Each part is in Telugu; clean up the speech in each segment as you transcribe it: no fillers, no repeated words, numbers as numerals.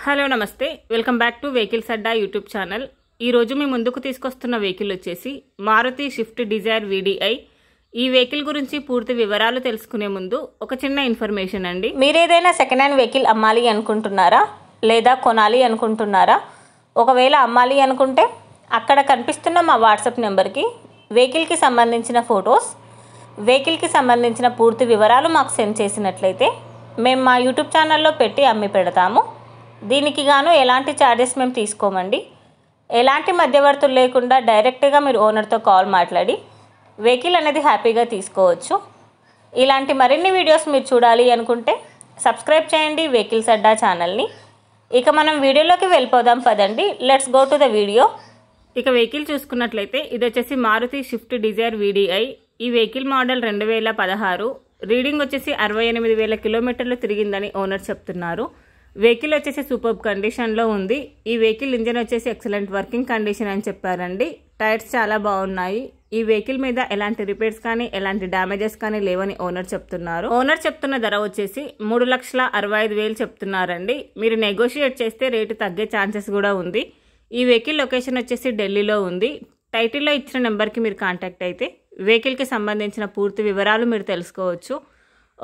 హలో నమస్తే, welcome back to vehicles Adda YouTube channel. ఈరోజు మీ ముందుకు తీసుకొస్తున్న వెహికల్ వచ్చేసి మారుతి స్విఫ్ట్ డిజైర్ వీడీఐ. ఈ వెహికల్ గురించి పూర్తి వివరాలు తెలుసుకునే ముందు ఒక చిన్న ఇన్ఫర్మేషన్ అండి. మీరు ఏదైనా సెకండ్ హ్యాండ్ వెహికల్ అమ్మాలి అనుకుంటున్నారా లేదా కొనాలి అనుకుంటున్నారా? ఒకవేళ అమ్మాలి అనుకుంటే అక్కడ కనిపిస్తున్న మా వాట్సాప్ నెంబర్కి వెహికల్కి సంబంధించిన ఫొటోస్, వెహికల్కి సంబంధించిన పూర్తి వివరాలు మాకు సెండ్ చేసినట్లయితే మేము మా యూట్యూబ్ ఛానల్లో పెట్టి అమ్మి పెడతాము. దీనికి గాను ఎలాంటి ఛార్జెస్ మేము తీసుకోమండి. ఎలాంటి మధ్యవర్తులు లేకుండా డైరెక్ట్గా మీరు ఓనర్తో కాల్ మాట్లాడి వెహికల్ అనేది హ్యాపీగా తీసుకోవచ్చు. ఇలాంటి మరిన్ని వీడియోస్ మీరు చూడాలి అనుకుంటే సబ్స్క్రైబ్ చేయండి వెహికల్స్ అడ్డా ఛానల్ని. ఇక మనం వీడియోలోకి వెళ్ళిపోదాం పదండి. Let's go to the video. ఇక వెహికల్ చూసుకున్నట్లయితే ఇది వచ్చేసి మారుతి స్విఫ్ట్ డిజైర్ వీడీఐ. ఈ వెహికల్ మోడల్ 2016. రీడింగ్ వచ్చేసి 68,000 కిలోమీటర్లు తిరిగిందని ఓనర్ చెప్తున్నారు. వెహికల్ వచ్చేసి సూపర్ కండిషన్లో ఉంది. ఈ వెహికల్ ఇంజన్ వచ్చేసి ఎక్సలెంట్ వర్కింగ్ కండిషన్ అని చెప్పారండి. టైర్స్ చాలా బాగున్నాయి. ఈ వెహికల్ మీద ఎలాంటి రిపేర్స్ కానీ ఎలాంటి డ్యామేజెస్ కానీ లేవని ఓనర్ చెప్తున్నారు. ఓనర్ చెప్తున్న ధర వచ్చేసి 3,65,000 చెప్తున్నారండి. మీరు నెగోషియేట్ చేస్తే రేటు తగ్గే ఛాన్సెస్ కూడా ఉంది. ఈ వెహికల్ లొకేషన్ వచ్చేసి ఢిల్లీలో ఉంది. టైటిల్లో ఇచ్చిన నెంబర్కి మీరు కాంటాక్ట్ అయితే వెహికల్కి సంబంధించిన పూర్తి వివరాలు మీరు తెలుసుకోవచ్చు.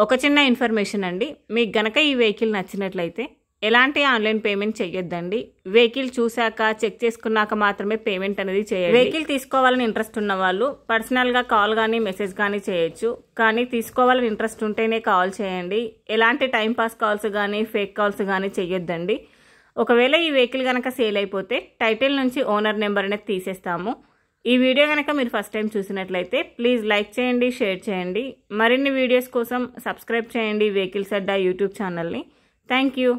ఒక చిన్న ఇన్ఫర్మేషన్ అండి, మీకు గనక ఈ వెహికల్ నచ్చినట్లయితే ఎలాంటి ఆన్లైన్ పేమెంట్ చేయొద్దండి. వెహికల్ చూశాక చెక్ చేసుకున్నాక మాత్రమే పేమెంట్ అనేది చేయండి. వెహికల్ తీసుకోవాలని ఇంట్రెస్ట్ ఉన్న వాళ్ళు పర్సనల్గా కాల్ కానీ మెసేజ్ కానీ చేయొచ్చు. కానీ తీసుకోవాలని ఇంట్రెస్ట్ ఉంటేనే కాల్ చేయండి. ఎలాంటి టైంపాస్ కాల్స్ కానీ ఫేక్ కాల్స్ కానీ చేయొద్దండి. ఒకవేళ ఈ వెహికల్ కనుక సేల్ అయిపోతే టైటిల్ నుంచి ఓనర్ నెంబర్ అనేది తీసేస్తాము. ఈ వీడియో కనుక మీరు ఫస్ట్ టైం చూసినట్లయితే ప్లీజ్ లైక్ చేయండి, షేర్ చేయండి. మరిన్ని వీడియోస్ కోసం సబ్స్క్రైబ్ చేయండి వెహికల్స్ అడ్డా యూట్యూబ్ ఛానల్ని. Thank you.